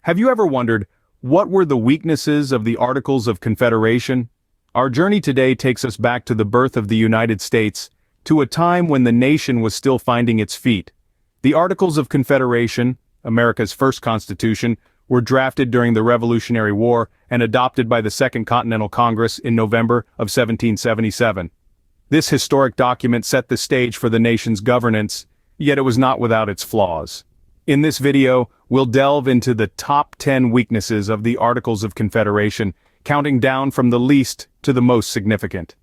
Have you ever wondered, what were the weaknesses of the Articles of Confederation? Our journey today takes us back to the birth of the United States, to a time when the nation was still finding its feet. The Articles of Confederation, America's first constitution, were drafted during the Revolutionary War and adopted by the Second Continental Congress in November of 1777. This historic document set the stage for the nation's governance, yet it was not without its flaws. In this video, we'll delve into the top 10 weaknesses of the Articles of Confederation, counting down from the least to the most significant.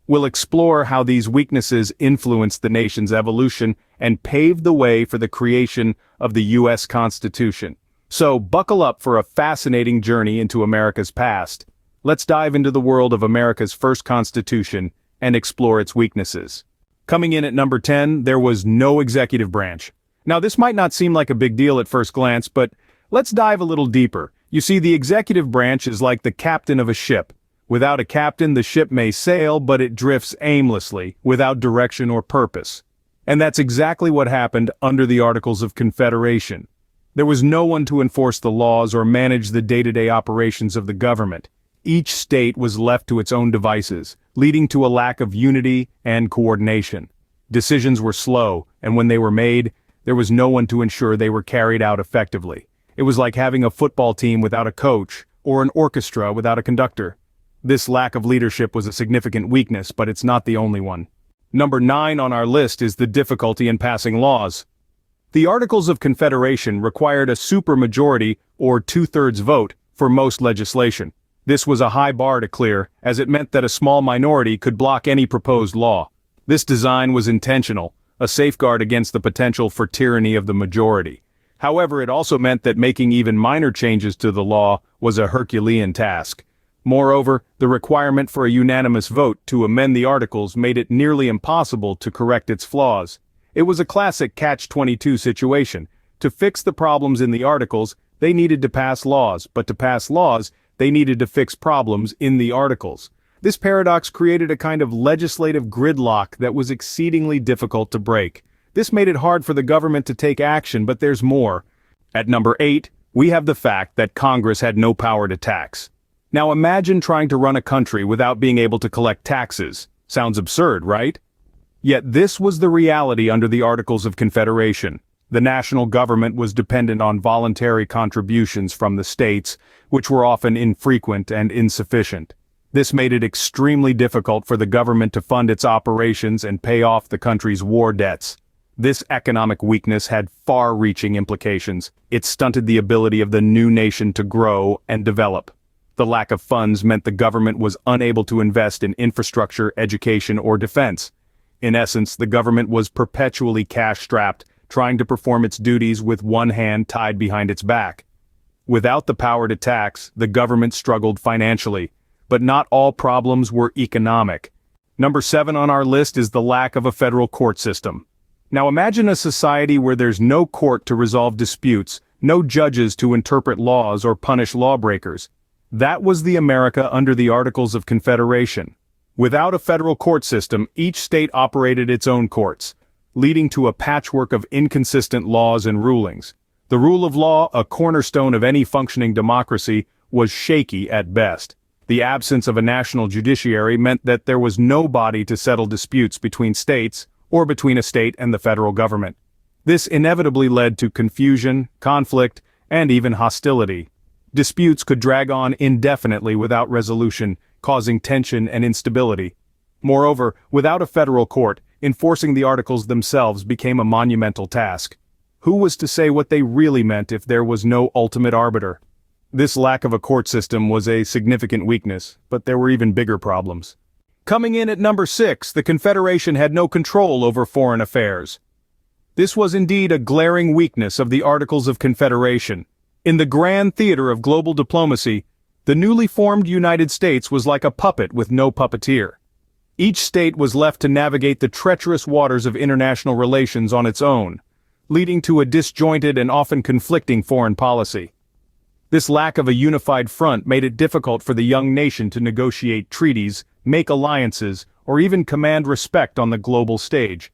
We'll explore how these weaknesses influenced the nation's evolution and paved the way for the creation of the U.S. Constitution. So, buckle up for a fascinating journey into America's past. Let's dive into the world of America's first Constitution and explore its weaknesses. Coming in at number 10, there was no executive branch. Now, this might not seem like a big deal at first glance, but let's dive a little deeper. You see, the executive branch is like the captain of a ship. Without a captain, the ship may sail, but it drifts aimlessly, without direction or purpose. And that's exactly what happened under the Articles of Confederation. There was no one to enforce the laws or manage the day-to-day operations of the government. Each state was left to its own devices, leading to a lack of unity and coordination. Decisions were slow, and when they were made, there was no one to ensure they were carried out effectively. It was like having a football team without a coach, or an orchestra without a conductor. This lack of leadership was a significant weakness, but it's not the only one. Number 9 on our list is the difficulty in passing laws. The Articles of Confederation required a supermajority, or 2/3 vote, for most legislation. This was a high bar to clear, as it meant that a small minority could block any proposed law. This design was intentional, a safeguard against the potential for tyranny of the majority. However, it also meant that making even minor changes to the law was a Herculean task. Moreover, the requirement for a unanimous vote to amend the Articles made it nearly impossible to correct its flaws. It was a classic catch-22 situation. To fix the problems in the Articles, they needed to pass laws, but to pass laws, they needed to fix problems in the Articles. This paradox created a kind of legislative gridlock that was exceedingly difficult to break. This made it hard for the government to take action, but there's more. At number 8, we have the fact that Congress had no power to tax. Now imagine trying to run a country without being able to collect taxes. Sounds absurd, right? Yet this was the reality under the Articles of Confederation. The national government was dependent on voluntary contributions from the states, which were often infrequent and insufficient. This made it extremely difficult for the government to fund its operations and pay off the country's war debts. This economic weakness had far-reaching implications. It stunted the ability of the new nation to grow and develop. The lack of funds meant the government was unable to invest in infrastructure, education, or defense. In essence, the government was perpetually cash-strapped, trying to perform its duties with one hand tied behind its back. Without the power to tax, the government struggled financially. But not all problems were economic. Number 7 on our list is the lack of a federal court system. Now imagine a society where there's no court to resolve disputes, no judges to interpret laws or punish lawbreakers. That was the America under the Articles of Confederation. Without a federal court system, each state operated its own courts, leading to a patchwork of inconsistent laws and rulings. The rule of law, a cornerstone of any functioning democracy, was shaky at best. The absence of a national judiciary meant that there was no body to settle disputes between states, or between a state and the federal government. This inevitably led to confusion, conflict, and even hostility. Disputes could drag on indefinitely without resolution, causing tension and instability. Moreover, without a federal court, enforcing the Articles themselves became a monumental task. Who was to say what they really meant if there was no ultimate arbiter? This lack of a court system was a significant weakness, but there were even bigger problems. Coming in at number 6, the Confederation had no control over foreign affairs. This was indeed a glaring weakness of the Articles of Confederation. In the grand theater of global diplomacy, the newly formed United States was like a puppet with no puppeteer. Each state was left to navigate the treacherous waters of international relations on its own, leading to a disjointed and often conflicting foreign policy. This lack of a unified front made it difficult for the young nation to negotiate treaties, make alliances, or even command respect on the global stage.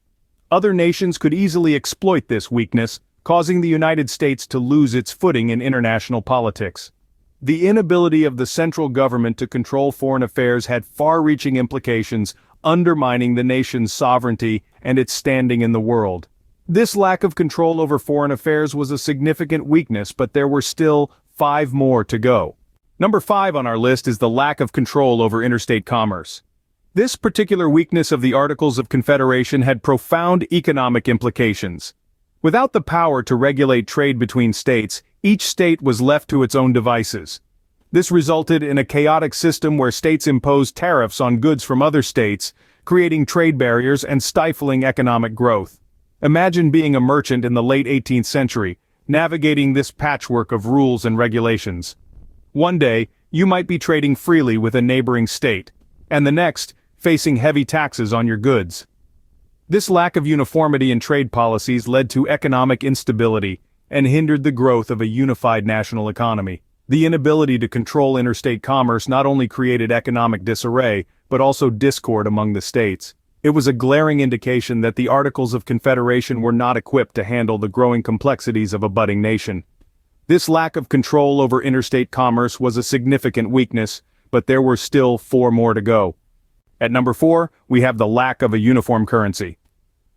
Other nations could easily exploit this weakness, causing the United States to lose its footing in international politics. The inability of the central government to control foreign affairs had far-reaching implications, undermining the nation's sovereignty and its standing in the world. This lack of control over foreign affairs was a significant weakness, but there were still 5 more to go. Number 5 on our list is the lack of control over interstate commerce. This particular weakness of the Articles of Confederation had profound economic implications. Without the power to regulate trade between states, each state was left to its own devices. This resulted in a chaotic system where states imposed tariffs on goods from other states, creating trade barriers and stifling economic growth. Imagine being a merchant in the late 18th century, navigating this patchwork of rules and regulations. One day, you might be trading freely with a neighboring state, and the next, facing heavy taxes on your goods. This lack of uniformity in trade policies led to economic instability and hindered the growth of a unified national economy. The inability to control interstate commerce not only created economic disarray, but also discord among the states. It was a glaring indication that the Articles of Confederation were not equipped to handle the growing complexities of a budding nation. This lack of control over interstate commerce was a significant weakness, but there were still 4 more to go. At number 4, we have the lack of a uniform currency.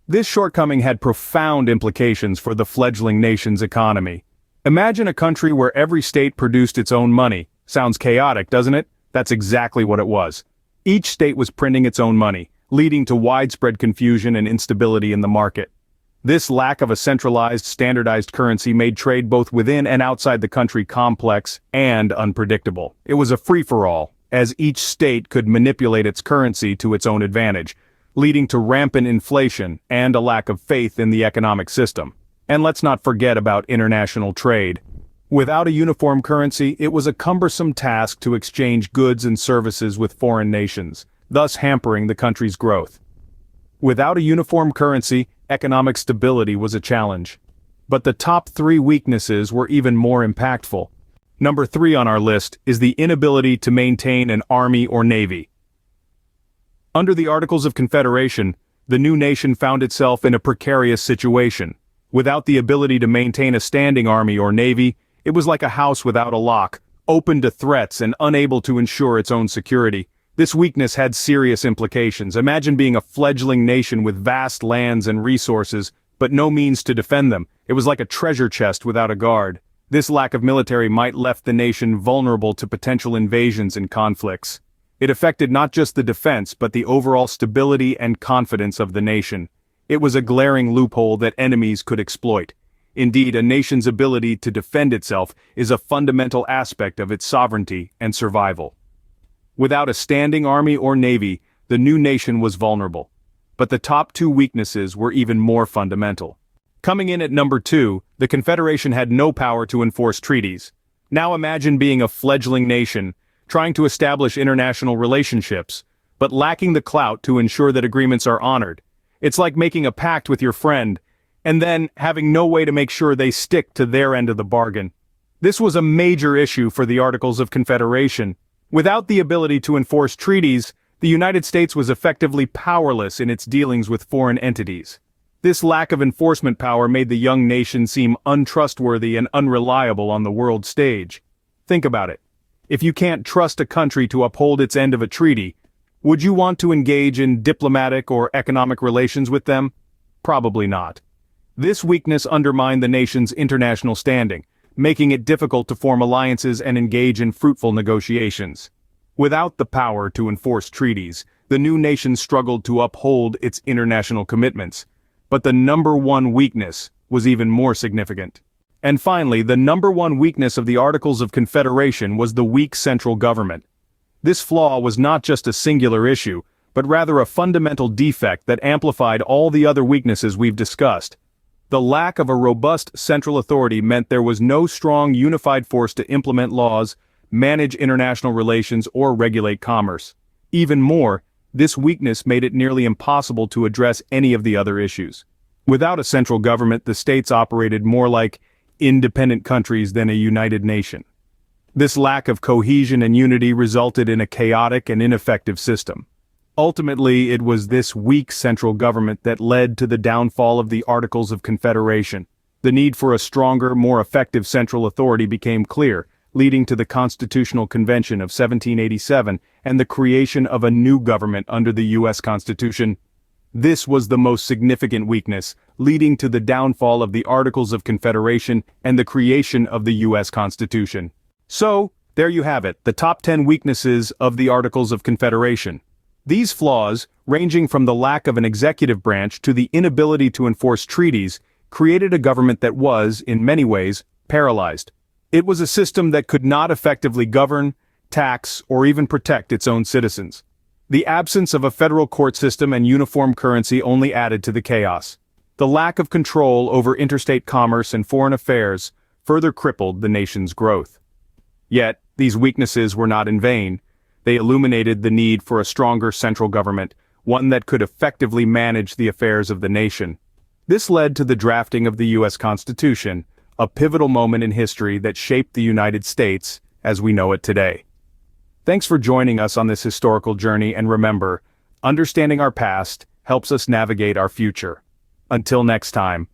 This shortcoming had profound implications for the fledgling nation's economy. Imagine a country where every state produced its own money. Sounds chaotic, doesn't it? That's exactly what it was. Each state was printing its own money, leading to widespread confusion and instability in the market. This lack of a centralized, standardized currency made trade both within and outside the country complex and unpredictable. It was a free-for-all, as each state could manipulate its currency to its own advantage, leading to rampant inflation and a lack of faith in the economic system. And let's not forget about international trade. Without a uniform currency, it was a cumbersome task to exchange goods and services with foreign nations, thus hampering the country's growth. Without a uniform currency, economic stability was a challenge. But the top 3 weaknesses were even more impactful. Number 3 on our list is the inability to maintain an army or navy. Under the Articles of Confederation, the new nation found itself in a precarious situation. Without the ability to maintain a standing army or navy, it was like a house without a lock, open to threats and unable to ensure its own security. This weakness had serious implications. Imagine being a fledgling nation with vast lands and resources, but no means to defend them. It was like a treasure chest without a guard. This lack of military might left the nation vulnerable to potential invasions and conflicts. It affected not just the defense but the overall stability and confidence of the nation. It was a glaring loophole that enemies could exploit. Indeed, a nation's ability to defend itself is a fundamental aspect of its sovereignty and survival. Without a standing army or navy, the new nation was vulnerable. But the top 2 weaknesses were even more fundamental. Coming in at number 2, the Confederation had no power to enforce treaties. Now imagine being a fledgling nation, trying to establish international relationships, but lacking the clout to ensure that agreements are honored. It's like making a pact with your friend, and then having no way to make sure they stick to their end of the bargain. This was a major issue for the Articles of Confederation. Without the ability to enforce treaties, the United States was effectively powerless in its dealings with foreign entities. This lack of enforcement power made the young nation seem untrustworthy and unreliable on the world stage. Think about it. If you can't trust a country to uphold its end of a treaty, would you want to engage in diplomatic or economic relations with them? Probably not. This weakness undermined the nation's international standing, making it difficult to form alliances and engage in fruitful negotiations. Without the power to enforce treaties, the new nation struggled to uphold its international commitments. But the number 1 weakness was even more significant. And finally, the number 1 weakness of the Articles of Confederation was the weak central government. This flaw was not just a singular issue, but rather a fundamental defect that amplified all the other weaknesses we've discussed. The lack of a robust central authority meant there was no strong unified force to implement laws, manage international relations, or regulate commerce. Even more, this weakness made it nearly impossible to address any of the other issues. Without a central government, the states operated more like independent countries than a united nation. This lack of cohesion and unity resulted in a chaotic and ineffective system. Ultimately, it was this weak central government that led to the downfall of the Articles of Confederation. The need for a stronger, more effective central authority became clear, leading to the Constitutional Convention of 1787 and the creation of a new government under the U.S. Constitution. This was the most significant weakness, leading to the downfall of the Articles of Confederation and the creation of the U.S. Constitution. So, there you have it, the top 10 weaknesses of the Articles of Confederation. These flaws, ranging from the lack of an executive branch to the inability to enforce treaties, created a government that was, in many ways, paralyzed. It was a system that could not effectively govern, tax, or even protect its own citizens. The absence of a federal court system and uniform currency only added to the chaos. The lack of control over interstate commerce and foreign affairs further crippled the nation's growth. Yet, these weaknesses were not in vain. They illuminated the need for a stronger central government, one that could effectively manage the affairs of the nation. This led to the drafting of the U.S. Constitution, a pivotal moment in history that shaped the United States as we know it today. Thanks for joining us on this historical journey, and remember, understanding our past helps us navigate our future. Until next time,